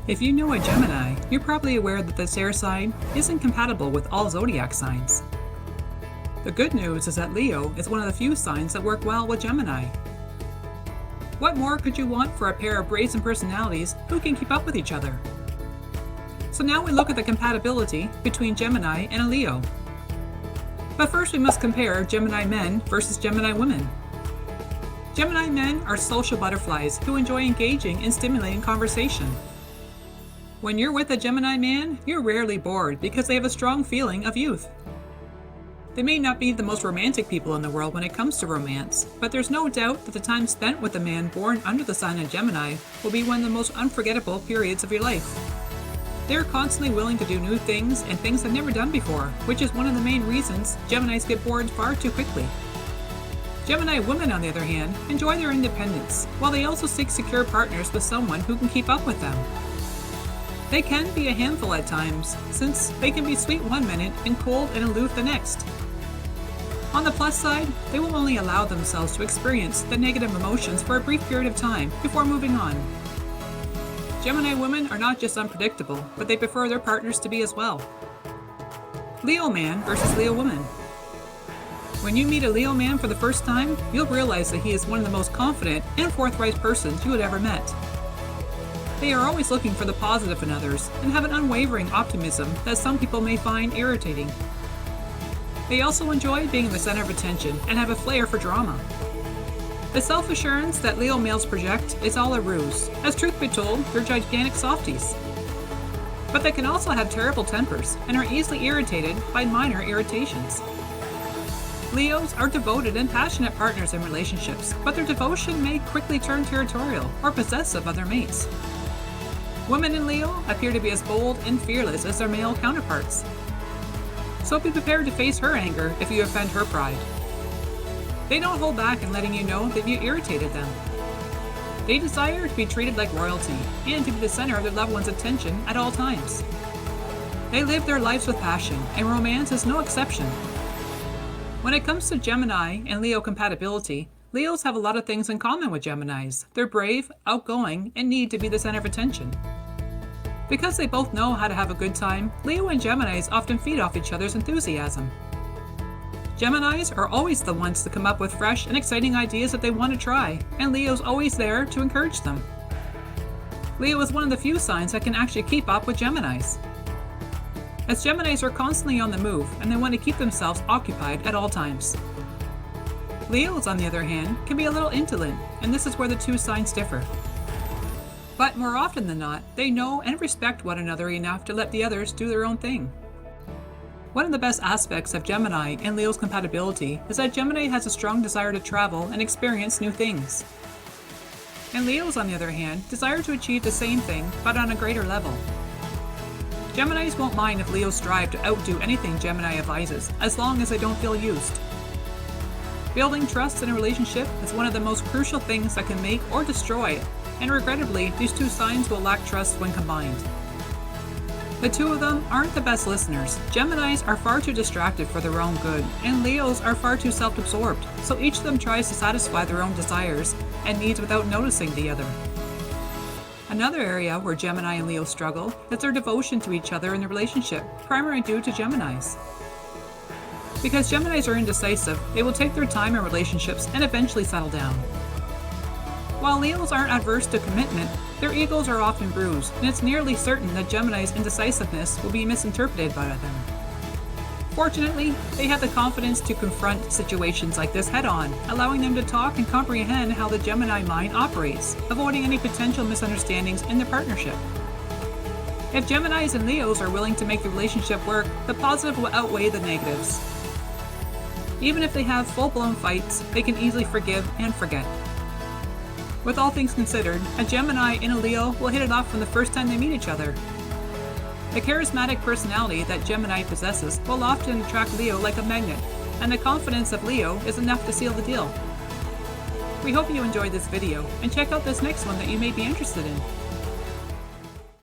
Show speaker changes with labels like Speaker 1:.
Speaker 1: If you know a Gemini, you're probably aware that this air sign isn't compatible with all zodiac signs. The good news is that Leo is one of the few signs that work well with Gemini. What more could you want for a pair of brazen personalities who can keep up with each other? So now we look at the compatibility between Gemini and a Leo. But first we must compare Gemini men versus Gemini women. Gemini men are social butterflies who enjoy engaging in stimulating conversation. When you're with a Gemini man, you're rarely bored because they have a strong feeling of youth. They may not be the most romantic people in the world when it comes to romance, but there's no doubt that the time spent with a man born under the sign of Gemini will be one of the most unforgettable periods of your life. They're constantly willing to do new things and things they've never done before, which is one of the main reasons Geminis get bored far too quickly. Gemini women, on the other hand, enjoy their independence, while they also seek secure partners with someone who can keep up with them. They can be a handful at times, since they can be sweet one minute and cold and aloof the next. On the plus side, they will only allow themselves to experience the negative emotions for a brief period of time before moving on. Gemini women are not just unpredictable, but they prefer their partners to be as well. Leo man versus Leo woman. When you meet a Leo man for the first time, you'll realize that he is one of the most confident and forthright persons you had ever met. They are always looking for the positive in others and have an unwavering optimism that some people may find irritating. They also enjoy being the center of attention and have a flair for drama. The self-assurance that Leo males project is all a ruse, as truth be told, they're gigantic softies. But they can also have terrible tempers and are easily irritated by minor irritations. Leos are devoted and passionate partners in relationships, but their devotion may quickly turn territorial or possessive of their mates. Women in Leo appear to be as bold and fearless as their male counterparts. So be prepared to face her anger if you offend her pride. They don't hold back in letting you know that you irritated them. They desire to be treated like royalty and to be the center of their loved one's attention at all times. They live their lives with passion, and romance is no exception. When it comes to Gemini and Leo compatibility, Leos have a lot of things in common with Geminis. They're brave, outgoing, and need to be the center of attention. Because they both know how to have a good time, Leo and Geminis often feed off each other's enthusiasm. Geminis are always the ones to come up with fresh and exciting ideas that they want to try, and Leo's always there to encourage them. Leo is one of the few signs that can actually keep up with Geminis, as Geminis are constantly on the move and they want to keep themselves occupied at all times. Leos, on the other hand, can be a little indolent, and this is where the two signs differ. But more often than not, they know and respect one another enough to let the others do their own thing. One of the best aspects of Gemini and Leo's compatibility is that Gemini has a strong desire to travel and experience new things. And Leos, on the other hand, desire to achieve the same thing, but on a greater level. Geminis won't mind if Leos strive to outdo anything Gemini advises, as long as they don't feel used. Building trust in a relationship is one of the most crucial things that can make or destroy it, and regrettably, these two signs will lack trust when combined. The two of them aren't the best listeners. Geminis are far too distracted for their own good, and Leos are far too self-absorbed, so each of them tries to satisfy their own desires and needs without noticing the other. Another area where Gemini and Leo struggle is their devotion to each other in the relationship, primarily due to Geminis. Because Geminis are indecisive, they will take their time in relationships and eventually settle down. While Leos aren't adverse to commitment, their egos are often bruised, and it's nearly certain that Gemini's indecisiveness will be misinterpreted by them. Fortunately, they have the confidence to confront situations like this head-on, allowing them to talk and comprehend how the Gemini mind operates, avoiding any potential misunderstandings in their partnership. If Geminis and Leos are willing to make the relationship work, the positive will outweigh the negatives. Even if they have full-blown fights, they can easily forgive and forget. With all things considered, a Gemini and a Leo will hit it off from the first time they meet each other. The charismatic personality that Gemini possesses will often attract Leo like a magnet, and the confidence of Leo is enough to seal the deal. We hope you enjoyed this video, and check out this next one that you may be interested in.